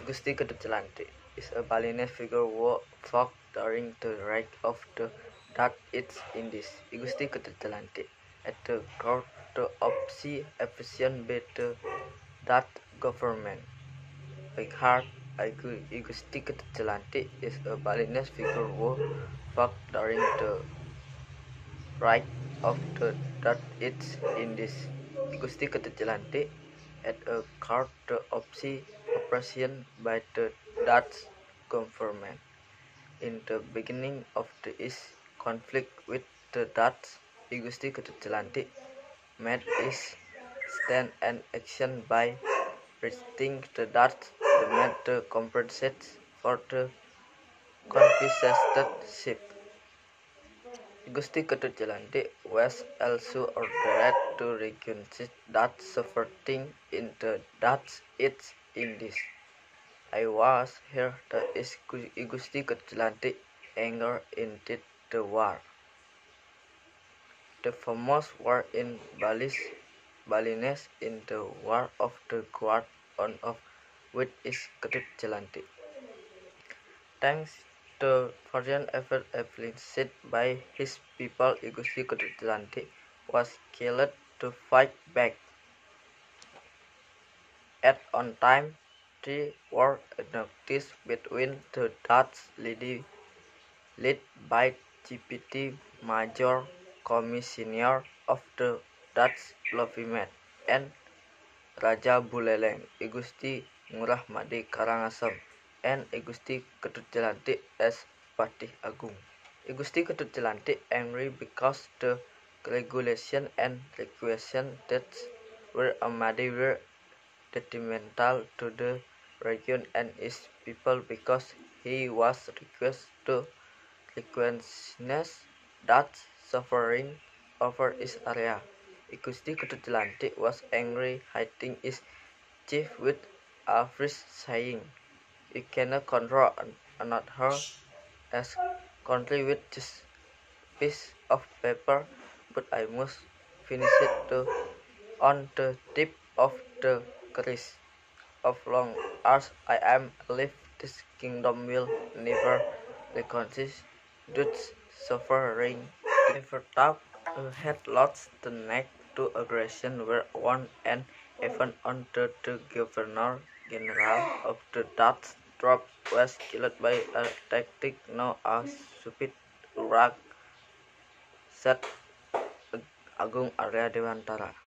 Gusti Kedut is a Balinese figure who fought during the reign of the Dutch East Indies. Gusti Kedut at the court of sea efficient by the Dutch government. Bernhard Gusti Kedut is a Balinese figure who fought during the reign of the Dutch East Indies. Gusti Kedut at a court of sea operation by the Dutch government. In the beginning of the East conflict with the Dutch, Gusti Kedut made his stand and action by resisting the Dutch demand to compensate for the confiscated ship. Gusti Kedut was also ordered to reconquer Dutch sovereignty in the Dutch East Indies. I was here that Gusti Kedut anger ended the war. The famous war in Balinese in the War of the Guard on of which is Kedut. Thanks to foreign effort inflicted by his people, Gusti Kedut was killed to fight back. At on time, three war enacted between the Dutch led by Deputy Major Commissioner of the Dutch Parliament and Raja Buleleng, Gusti Ngurah Madi Karangasem, and Gusti Kedut as Patih Agung. Gusti Kedut angry because the regulation and requisition that were made were detrimental to the region and its people because he was requested to recognize Dutch sovereignty over his area. Gusti Kedut was angry, hitting his chief with a fist, saying, "You cannot control another as country with this piece of paper, but I must finish it too. On the tip of the crease of long as I am alive, this kingdom will never recognize Dutch sovereignty." Never thought had lost the neck to aggression were won and even under the Governor General of the Dutch troop was killed by a tactic known as Supit Urak Set Agung Arya Dewantara.